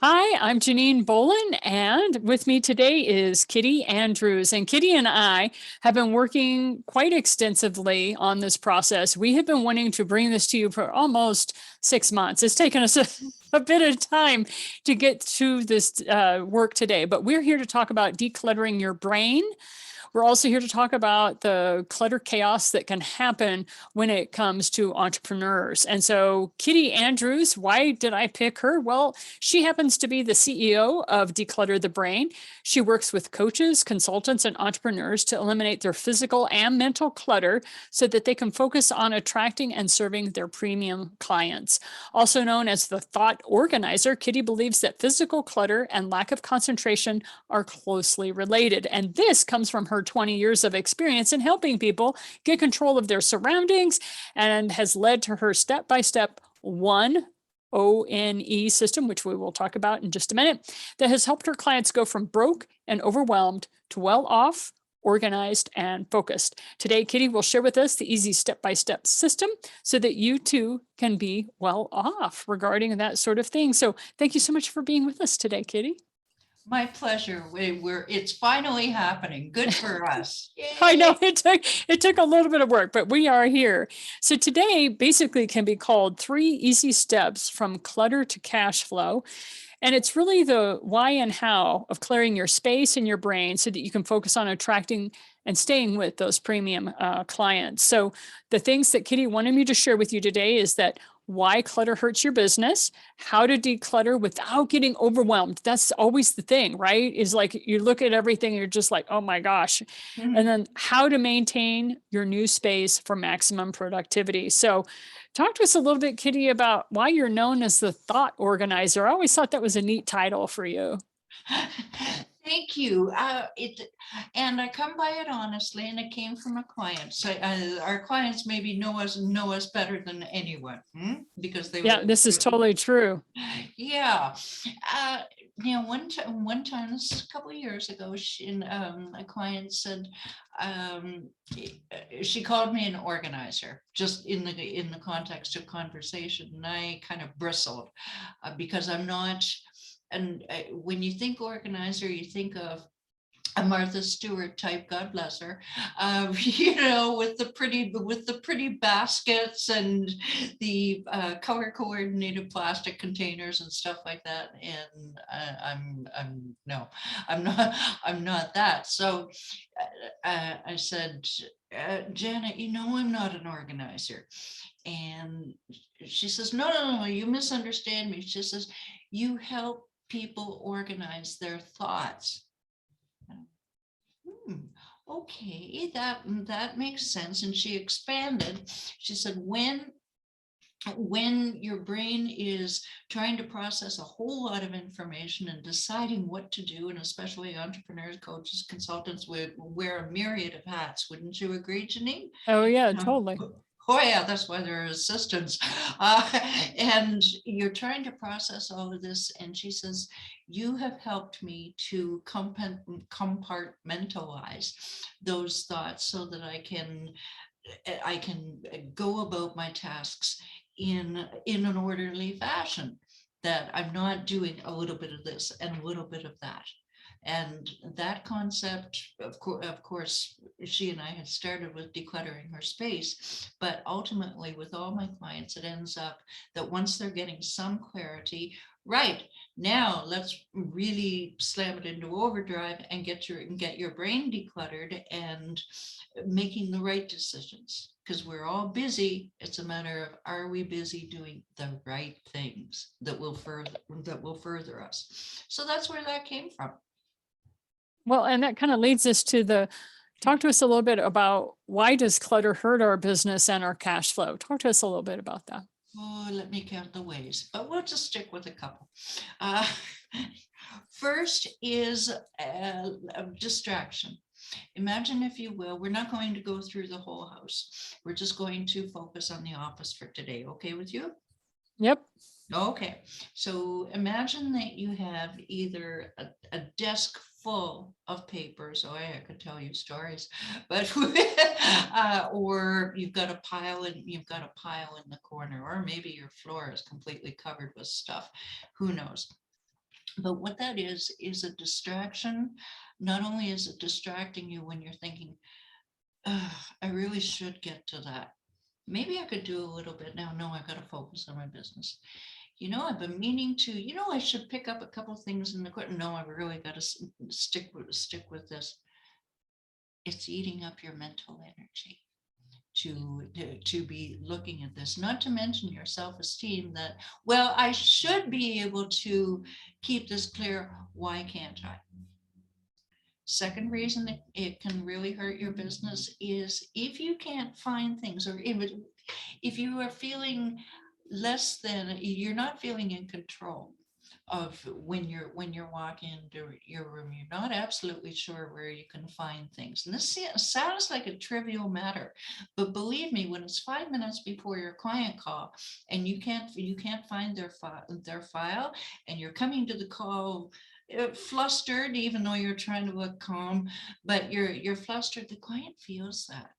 Hi, I'm Janine Bolon, and with me today is Kitti Andrews. And Kitti and I have been working quite extensively on this process. We have been wanting to bring this to you for almost 6 months. It's taken us a bit of time to get to this work today, but we're here to talk about decluttering your brain. We're also here to talk about the clutter chaos that can happen when it comes to entrepreneurs. And so, Kitti Andrews, why did I pick her? Well, she happens to be the CEO of Declutter the Brain. She works with coaches, consultants, and entrepreneurs to eliminate their physical and mental clutter so that they can focus on attracting and serving their premium clients. Also known as the thought organizer, Kitti believes that physical clutter and lack of concentration are closely related. And this comes from her 20 years of experience in helping people get control of their surroundings and has led to her step-by-step ONE system, which we will talk about in just a minute, that has helped her clients go from broke and overwhelmed to well off, organized, and focused. Today, Kitti will share with us the easy step-by-step system so that you too can be well off regarding that sort of thing. So thank you so much for being with us today, Kitti. My pleasure. It's finally happening. Good for us. I know Yay. it took a little bit of work, but we are here. So today basically can be called 3 easy steps from clutter to cash flow. And it's really the why and how of clearing your space in your brain so that you can focus on attracting and staying with those premium clients. So the things that Kitti wanted me to share with you today is that why clutter hurts your business, how to declutter without getting overwhelmed. That's always the thing, right? Is like you look at everything, you're just like, oh my gosh. And then how to maintain your new space for maximum productivity. So talk to us a little bit, Kitti, about why you're known as the thought organizer. I always thought that was a neat title for you. Thank you. And I come by it honestly, and it came from a client. So our clients maybe know us better than anyone, because they Yeah, were. this is totally true. Yeah. Uh, one time, this is a couple of years ago, a client said, um, she called me an organizer, just in the context of conversation, and I kind of bristled because I'm not. And when you think organizer, you think of a Martha Stewart type, God bless her, with the pretty baskets and the color coordinated plastic containers and stuff like that. And I'm no, I'm not, I'm not that. So I said, Janet, I'm not an organizer. And she says, no, you misunderstand me. She says, you help people organize their thoughts. Okay, that makes sense. And she expanded. She said, when your brain is trying to process a whole lot of information and deciding what to do, and especially entrepreneurs, coaches, consultants would wear a myriad of hats. Wouldn't you agree, Janine? Oh, yeah, totally. Oh yeah, that's why there are assistants. And you're trying to process all of this. And she says, you have helped me to compartmentalize those thoughts so that I can go about my tasks in an orderly fashion, that I'm not doing a little bit of this and a little bit of that. And that concept, of course, she and I had started with decluttering her space, but ultimately with all my clients, it ends up that once they're getting some clarity, right, now let's really slam it into overdrive and get your brain decluttered and making the right decisions, because we're all busy. It's a matter of, are we busy doing the right things that will further us? So that's where that came from. Well, and that kind of leads us to talk to us a little bit about why does clutter hurt our business and our cash flow? Talk to us a little bit about that. Oh, let me count the ways, but we'll just stick with a couple. Uh, First is a distraction. Imagine, if you will, we're not going to go through the whole house. We're just going to focus on the office for today. Okay with you? Yep. Okay, so imagine that you have either a desk full of papers. Oh, I could tell you stories, but or you've got a pile in the corner, or maybe your floor is completely covered with stuff. Who knows? But what that is a distraction. Not only is it distracting you when you're thinking, "Ugh, I really should get to that. Maybe I could do a little bit now. No, I got to focus on my business. I've been meaning to, I should pick up a couple things in the equipment. No, I really got to stick with this." It's eating up your mental energy to be looking at this, not to mention your self-esteem that, well, I should be able to keep this clear. Why can't I? Second reason it can really hurt your business is if you can't find things, or if you are feeling less than, you're not feeling in control of when you're walking into your room, you're not absolutely sure where you can find things. And this sounds like a trivial matter, but believe me, when it's 5 minutes before your client call and you can't find their file, and you're coming to the call flustered, even though you're trying to look calm, but you're flustered, the client feels that.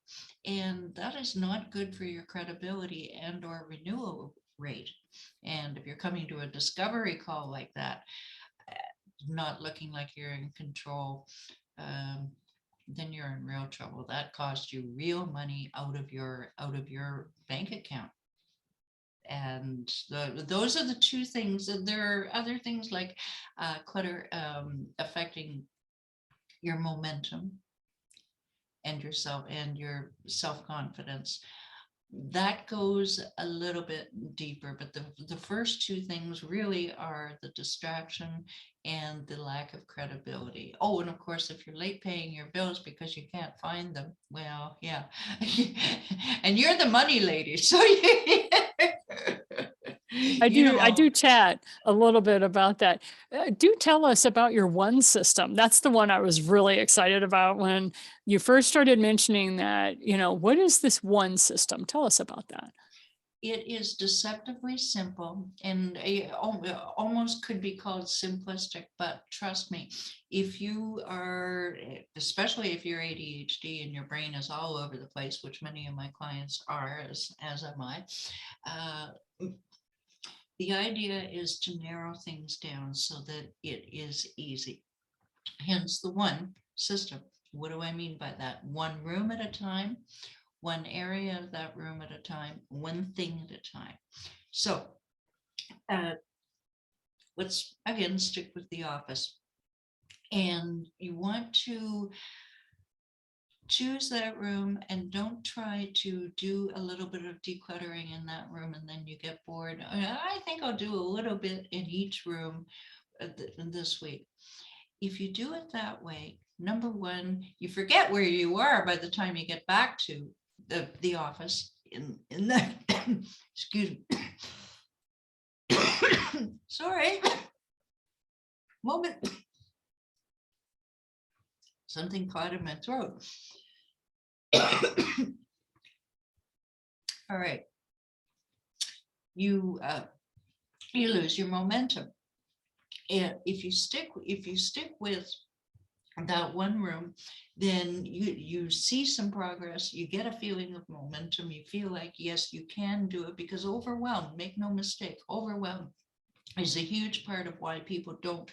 And that is not good for your credibility and or renewal rate. And if you're coming to a discovery call like that, not looking like you're in control, then you're in real trouble. That costs you real money out of your bank account. And those are the two things. And there are other things like clutter affecting your momentum and your self-confidence. That goes a little bit deeper, but the first two things really are the distraction and the lack of credibility. Oh, and of course, if you're late paying your bills because you can't find them, well, yeah. And you're the money lady, so I do chat a little bit about that. Do tell us about your one system. That's the one I was really excited about when you first started mentioning that, what is this one system? Tell us about that. It is deceptively simple, and almost could be called simplistic, but trust me, if you are, especially if you're ADHD and your brain is all over the place, which many of my clients are, as am I, the idea is to narrow things down so that it is easy. Hence the one system. What do I mean by that? One room at a time, one area of that room at a time, one thing at a time. So let's again stick with the office. And you want to choose that room, and don't try to do a little bit of decluttering in that room and then you get bored. I think I'll do a little bit in each room this week. If you do it that way, number one, you forget where you are by the time you get back to the office in that excuse me. Sorry. Moment. Something caught in my throat. All right. You lose your momentum. And if you stick with that one room, then you see some progress, you get a feeling of momentum, you feel like, yes, you can do it, because overwhelm, make no mistake, overwhelm is a huge part of why people don't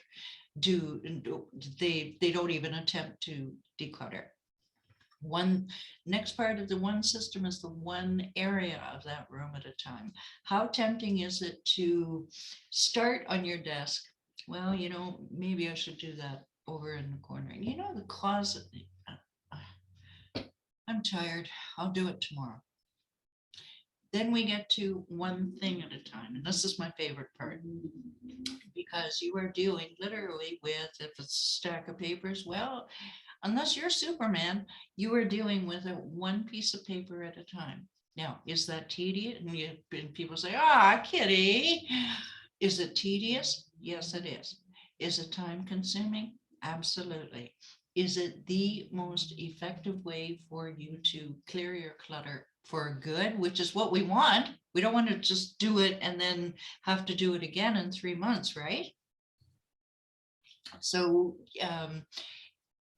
they don't even attempt to declutter. One next part of the one system is the one area of that room at a time. How tempting is it to start on your desk? Well, maybe I should do that over in the corner. The closet. I'm tired. I'll do it tomorrow. Then we get to one thing at a time. And this is my favorite part, because you are dealing literally with, if it's a stack of papers, well, unless you're Superman, you are dealing with one piece of paper at a time. Now, is that tedious? And people say, Kitti, is it tedious? Yes, it is. Is it time consuming? Absolutely. Is it the most effective way for you to clear your clutter for good, which is what we want? We don't want to just do it and then have to do it again in 3 months, right? So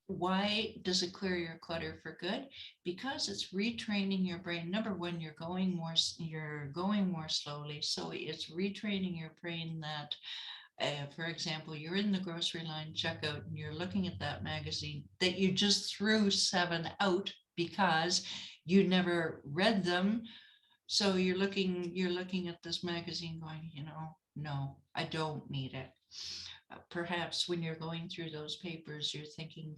why does it clear your clutter for good? Because it's retraining your brain. Number one, you're going more slowly. So it's retraining your brain that For example, you're in the grocery line checkout and you're looking at that magazine that you just threw 7 out because you never read them. So you're looking at this magazine going, no, I don't need it. Perhaps when you're going through those papers, you're thinking,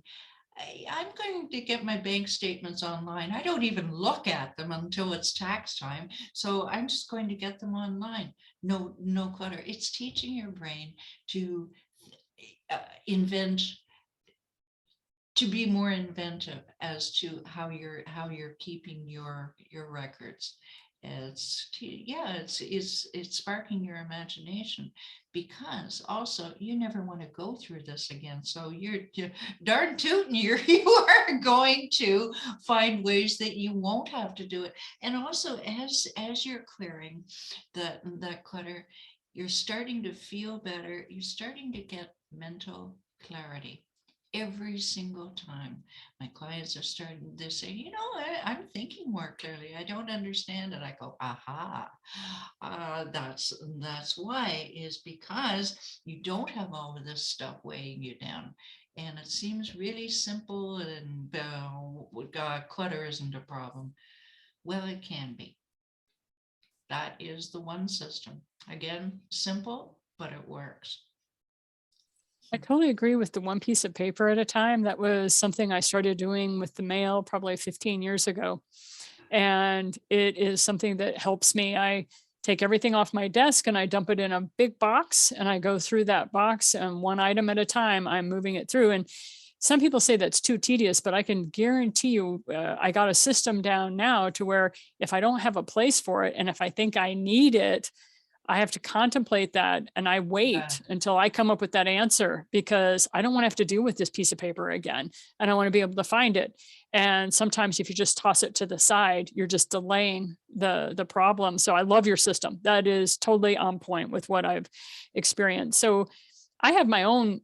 I'm going to get my bank statements online. I don't even look at them until it's tax time. So I'm just going to get them online. No clutter. It's teaching your brain to invent, to be more inventive as to how you're keeping your records. It's sparking your imagination, because also you never want to go through this again. So you're darn tootin' you are going to find ways that you won't have to do it. And also, as you're clearing that clutter, you're starting to feel better. You're starting to get mental clarity. Every single time my clients are starting to say, I'm thinking more clearly. I don't understand it. I go, aha, that's why, is because you don't have all of this stuff weighing you down. And it seems really simple, and clutter isn't a problem. Well, it can be. That is the one system. Again, simple, but it works. I totally agree with the one piece of paper at a time. That was something I started doing with the mail probably 15 years ago. And it is something that helps me. I take everything off my desk and I dump it in a big box, and I go through that box, and one item at a time, I'm moving it through. And some people say that's too tedious, but I can guarantee you, I got a system down now to where if I don't have a place for it, and if I think I need it, I have to contemplate that, and I wait until I come up with that answer, because I don't want to have to deal with this piece of paper again, and I want to be able to find it. And sometimes if you just toss it to the side, you're just delaying the problem. So I love your system. That is totally on point with what I've experienced. So I have my own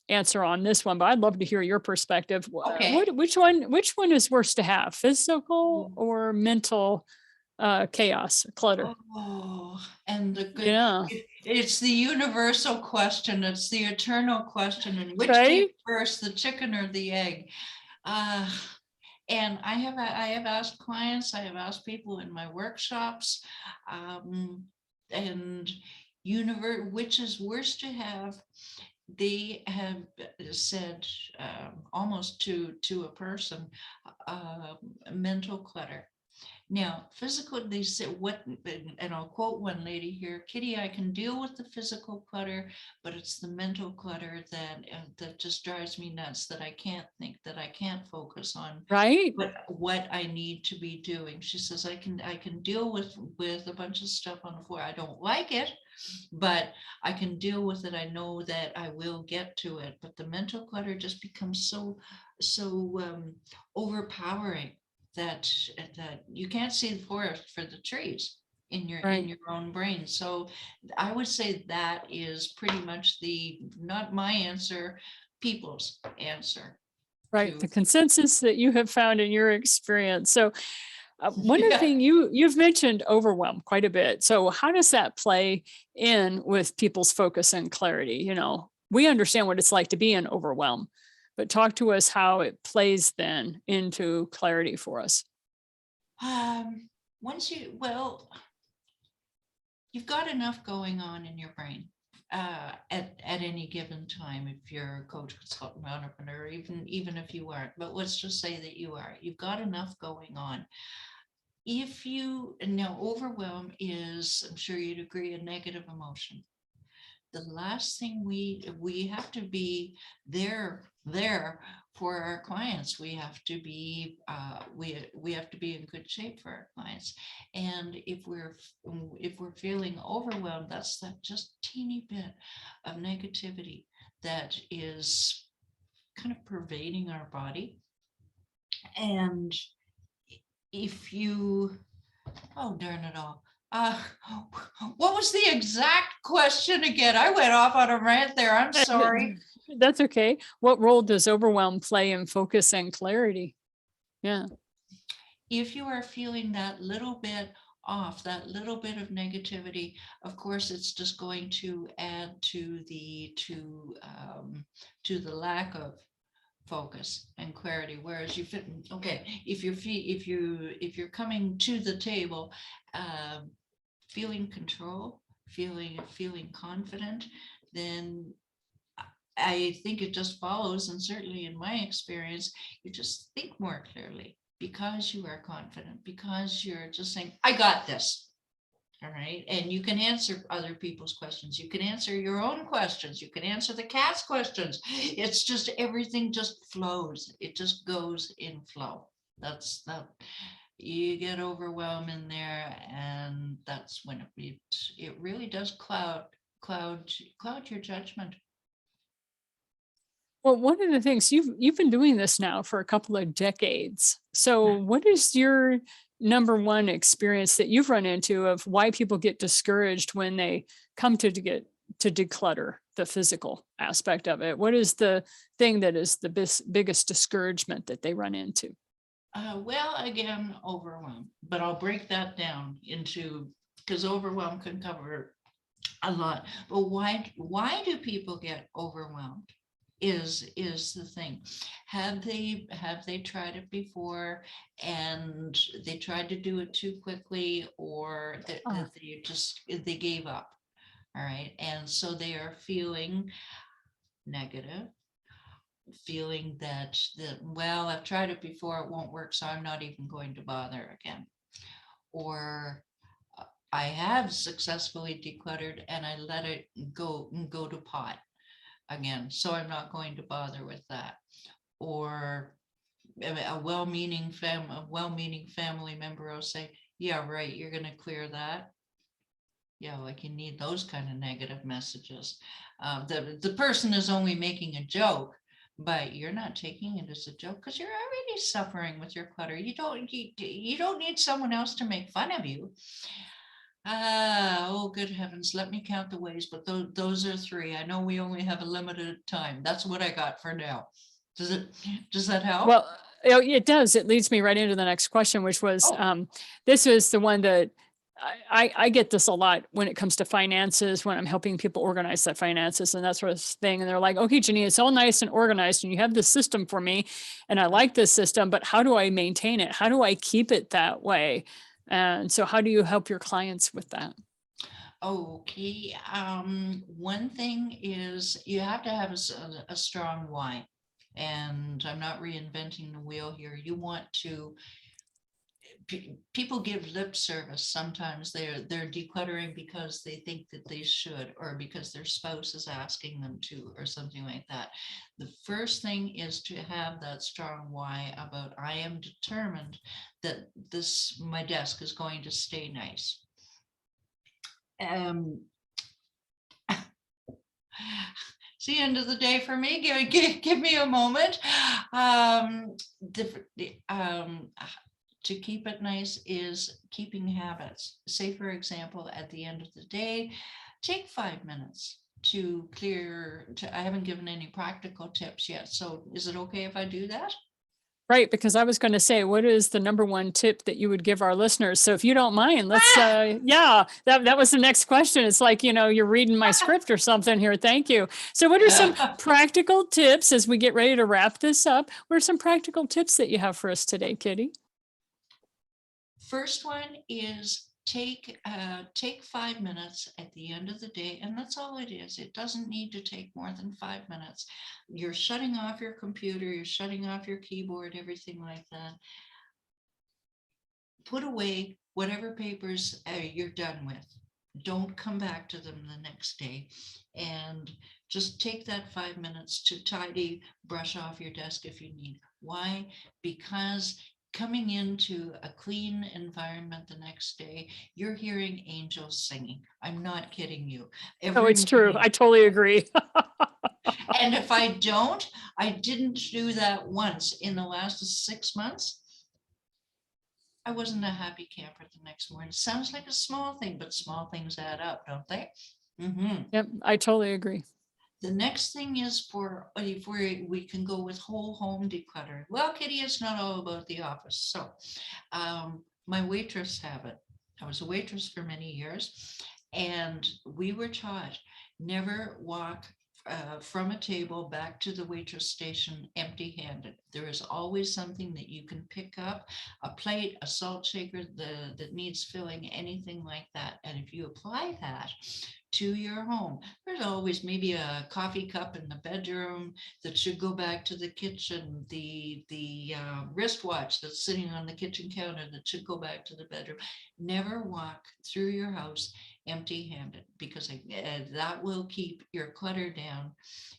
answer on this one, but I'd love to hear your perspective. Okay. Which one is worse to have, physical or mental chaos, clutter? And Yeah. it's the universal question. It's the eternal question. And which came Right? first, the chicken or the egg? And I have asked clients, I have asked people in my workshops, and which is worse to have. They have said, almost to a person, mental clutter. Now, physical, they say what, and I'll quote one lady here, Kitti, I can deal with the physical clutter, but it's the mental clutter that just drives me nuts, that I can't think, that I can't focus on Right? what I need to be doing. She says, I can deal with a bunch of stuff on the floor. I don't like it, but I can deal with it. I know that I will get to it. But the mental clutter just becomes so overpowering that you can't see the forest for the trees in your own brain. So I would say that is pretty much not my answer, people's answer. Right. The consensus that you have found in your experience. So one other Yeah. thing, you've mentioned overwhelm quite a bit. So how does that play in with people's focus and clarity? We understand what it's like to be in overwhelm, but talk to us how it plays then into clarity for us. You've got enough going on in your brain at any given time. If you're a coach, consultant, entrepreneur, even if you aren't, but let's just say that you've got enough going on. Now, overwhelm is, I'm sure you'd agree, a negative emotion. The last thing we have to be there for our clients. We have to be we have to be in good shape for our clients. And if we're feeling overwhelmed, that's that just teeny bit of negativity that is kind of pervading our body. And if you, oh darn it all, what was the exact question again? I went off on a rant there. I'm sorry. That's okay. What role does overwhelm play in focus and clarity? Yeah. If you are feeling that little bit off that little bit of negativity, of course, it's just going to add to the lack of focus and clarity. Whereas you fit, okay, if you're coming to the table, feeling control, feeling confident, then I think it just follows, and certainly in my experience, you just think more clearly because you are confident, because you're just saying, I got this. All right. And you can answer other people's questions. You can answer your own questions. You can answer the cat's questions. It's just everything just flows. It just goes in flow. That's that. You get overwhelmed in there, and that's when it really does cloud your judgment. Well, one of the things you've been doing this now for a couple of decades. So what is your number one experience that you've run into of why people get discouraged when they come to get to declutter the physical aspect of it? What is the thing that is the biggest discouragement that they run into? Well, again, overwhelm, but I'll break that down into, because overwhelm can cover a lot. But why do people get overwhelmed? Is the thing. Have they tried it before and they tried to do it too quickly, or that they gave up? All right. And so they are feeling negative, feeling that well, I've tried it before, it won't work, so I'm not even going to bother again. Or I have successfully decluttered and I let it go to pot again, so I'm not going to bother with that. Or a well-meaning family member will say, yeah, right, you're going to clear that. Yeah, like you need those kind of negative messages. The person is only making a joke, but you're not taking it as a joke because you're already suffering with your clutter. You don't need someone else to make fun of you. Oh, good heavens, let me count the ways, but those are three. I know we only have a limited time. That's what I got for now. Does that help? Well, it does. It leads me right into the next question, which was, Oh. this is the one that I get this a lot when it comes to finances, when I'm helping people organize their finances and that sort of thing. And they're like, okay, Janine, it's all nice and organized and you have this system for me and I like this system, but how do I maintain it? How do I keep it that way? And so how do you help your clients with that? Okay. One thing is you have to have a strong why. And I'm not reinventing the wheel here. You want to, people give lip service. Sometimes they're decluttering because they think that they should, or because their spouse is asking them to, or something like that. The first thing is to have that strong why about, I am determined that my desk is going to stay nice. It's the end of the day for me. Give me a moment. To keep it nice is keeping habits. Say, for example, at the end of the day, take 5 minutes to clear. I haven't given any practical tips yet. So is it okay if I do that? Right, because I was going to say, what is the number one tip that you would give our listeners? So if you don't mind, let's, yeah, that was the next question. It's like, you're reading my script or something here. Thank you. So what are some practical tips as we get ready to wrap this up? What are some practical tips that you have for us today, Kitti? First one is take 5 minutes at the end of the day, and that's all it is. It doesn't need to take more than 5 minutes. You're shutting off your computer, you're shutting off your keyboard, everything like that. Put away whatever papers you're done with. Don't come back to them the next day, and just take that 5 minutes to tidy, brush off your desk if you need. Why? Because coming into a clean environment the next day, you're hearing angels singing. I'm not kidding you. Oh, it's true. I totally agree. And if I didn't do that once in the last 6 months, I wasn't a happy camper the next morning. It sounds like a small thing, but small things add up, don't they? Mm-hmm. Yep, I totally agree. The next thing is if we can go with whole home declutter. Well, Kitti, it's not all about the office. So my waitress have it. I was a waitress for many years, and we were taught never walk from a table back to the waitress station empty-handed. There is always something that you can pick up, a plate, a salt shaker that needs filling, anything like that. And if you apply that to your home, there's always maybe a coffee cup in the bedroom that should go back to the kitchen, the wristwatch that's sitting on the kitchen counter that should go back to the bedroom. Never walk through your house empty-handed, because that will keep your clutter down.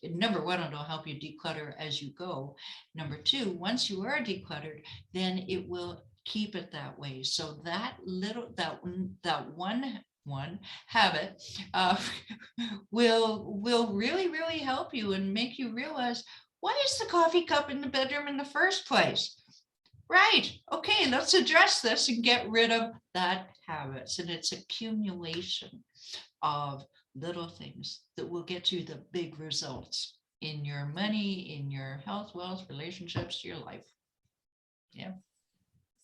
Number one, it'll help you declutter as you go. Number two, once you are decluttered, then it will keep it that way. So that one habit will really help you and make you realize, why is the coffee cup in the bedroom in the first place? Right. Okay, let's address this and get rid of that habits. And it's accumulation of little things that will get you the big results in your money, in your health, wealth, relationships, your life. Yeah.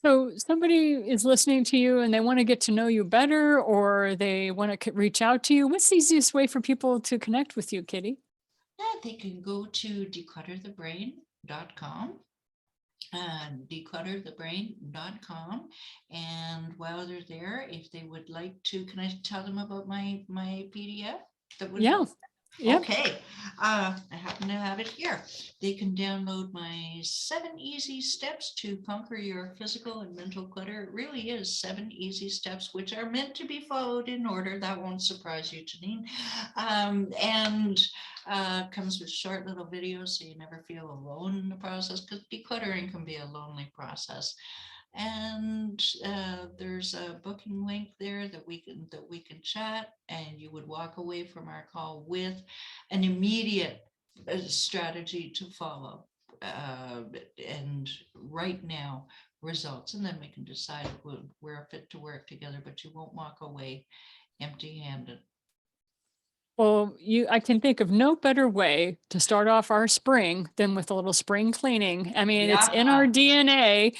So somebody is listening to you and they want to get to know you better, or they want to reach out to you. What's the easiest way for people to connect with you, Kitti? Yeah, they can go to declutterthebrain.com. Declutterthebrain.com, and while they're there, if they would like to, can I tell them about my PDF? That would Yeah. help. Yep. Okay, I happen to have it here. They can download my 7 easy steps to conquer your physical and mental clutter. It really is 7 easy steps, which are meant to be followed in order. That won't surprise you, Janine. And comes with short little videos, so you never feel alone in the process, because decluttering can be a lonely process. And there's a booking link there that we can chat, and you would walk away from our call with an immediate strategy to follow, and right now results, and then we can decide if we're fit to work together, but you won't walk away empty-handed. Well, I can think of no better way to start off our spring than with a little spring cleaning. I mean, it's in our DNA,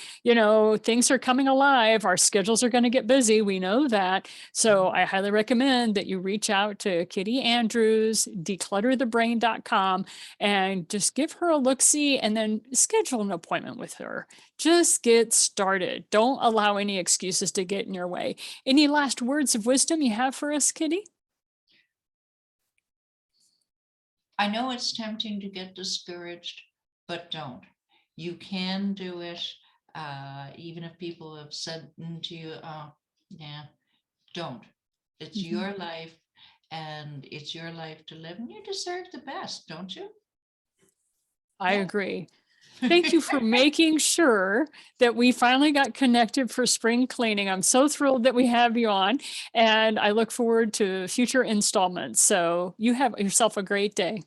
things are coming alive. Our schedules are going to get busy. We know that. So I highly recommend that you reach out to Kitti Andrews-DeClutter the Brain.com and just give her a look-see, and then schedule an appointment with her. Just get started. Don't allow any excuses to get in your way. Any last words of wisdom you have for us, Kitti? I know it's tempting to get discouraged, but don't. You can do it. Even if people have said to you, oh, yeah, don't. It's your life, and it's your life to live, and you deserve the best, don't you? I agree. Thank you for making sure that we finally got connected for spring cleaning. I'm so thrilled that we have you on, and I look forward to future installments. So you have yourself a great day.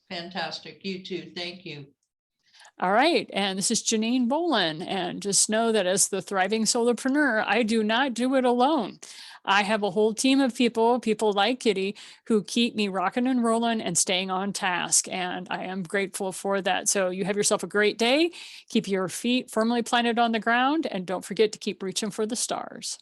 Fantastic. You too. Thank you. All right. And this is Janine Bolon. And just know that as the thriving solopreneur, I do not do it alone. I have a whole team of people like Kitti, who keep me rocking and rolling and staying on task. And I am grateful for that. So you have yourself a great day. Keep your feet firmly planted on the ground, and don't forget to keep reaching for the stars.